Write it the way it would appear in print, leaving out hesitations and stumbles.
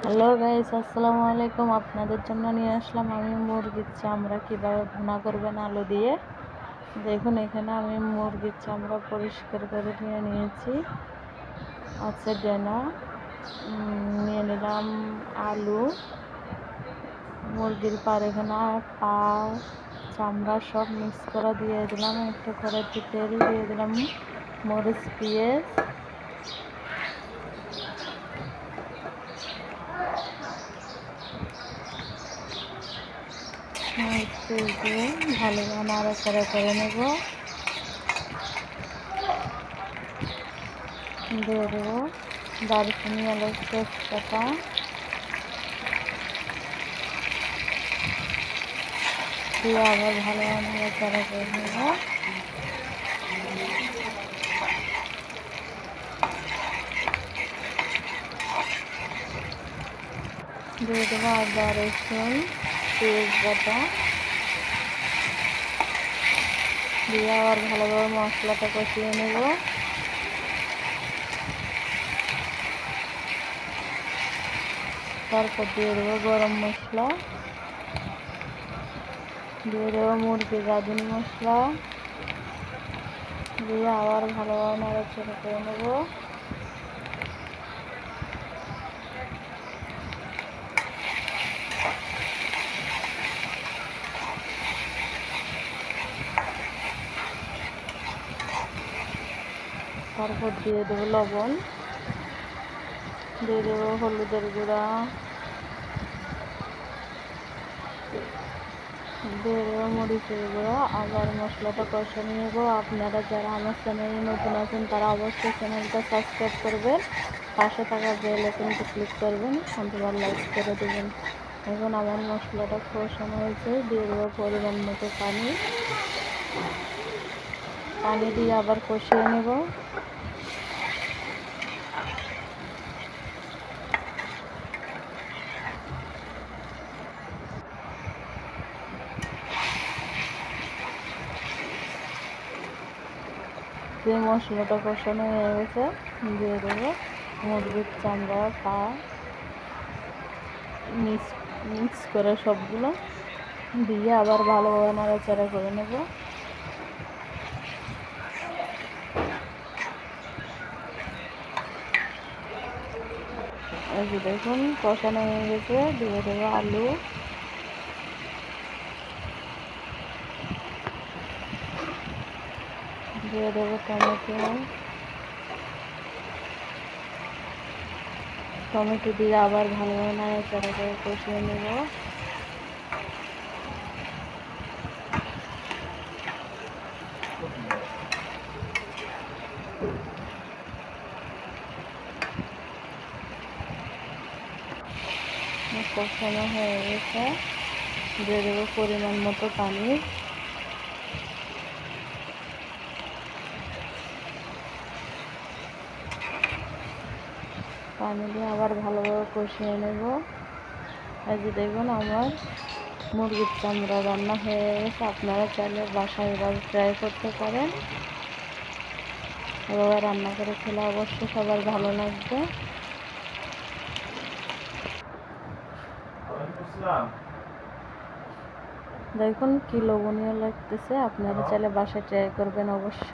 Hello guys, আসসালামু আলাইকুম। আপনাদের জন্য নিয়ে আসলাম আমি মুরগির চামড়া কিভাবে ভুনা করবেন আলু দিয়ে। দেখুন, এখানে আমি মুরগির চামড়া পরিষ্কার করে নিয়ে নিয়েছি। আচ্ছা, ডেনা নিয়ে নিলাম, আলু, মুরগির পায়খানা, পা, চামড়া সব মিক্স করে দিয়ে দিলাম। একটু কড়াইতে তেল দিয়ে দিলাম, মরিচ, পেঁয়াজ, দিয়ে ভালোভাবে নাড়াচাড়া করে নেব। দিয়ে দেবো দারুচিনি, এলাচ, তেজপাতা, দিয়ে আবার ভালোভাবে নাড়াচাড়া করে নেব। দিয়ে দেবো আদা, রসুন, পেঁয়াজ বাটা, দিয়ে আবার ভালোভাবে মশলাটা কষিয়ে নেব। তারপর দিয়ে দেবো গরম মশলা, দিয়ে দেবো মুরগির রাঁধুনি মশলা, দিয়ে আবার ভালোভাবে নাড়াচাড়া করে নেব। তারপর দিয়ে দেবো লবণ, দিয়ে দেবো হলুদের গুঁড়া, দিয়ে দেবো মরিচের গুঁড়া। আবার মশলাটা কষানো নেব। আপনারা যারা আমার চ্যানেলে নতুন আছেন তারা অবশ্যই চ্যানেলটা সাবস্ক্রাইব করবেন, পাশে থাকা বেল আইকনটি ক্লিক করবেন, অথবা লাইক করে দেবেন। এখন আমার মশলাটা কষানো হয়েছে, দিয়ে দেবো পরিমাণ মতো পানি, পানি দিয়ে আবার কষিয়ে নেব। যে মশলাটা কষানো হয়ে গেছে, দিয়ে দেবো মুরগির চামড়া, পা, মিক্স করে সবগুলো দিয়ে আবার ভালোভাবে নাড়াচাড়া করে নেব। এই যে দেখুন, কষানো হয়ে গেছে। দিয়ে দেবো আলু, দিয়ে দেবো টমেটো দিয়ে আবার ভালোভাবে নাড়াচাড়া করে কষিয়ে নেব। কষানো হয়ে গেছে, দিয়ে দেবো পরিমাণ মতো পানি, পানি দিয়ে আবার ভালোভাবে কষিয়ে নেব। এই যে দেখুন, আমার মুরগির চামড়া রান্না হয়ে গেছে। আপনারা চাইলে বাসায় এভাবে ট্রাই করতে পারেন। এভাবে রান্না করে খেলে অবশ্যই সবার ভালো লাগবে। দেখুন কি লোভনীয় লাগতেছে। আপনারা চাইলে বাসায় ট্রাই করবেন অবশ্যই।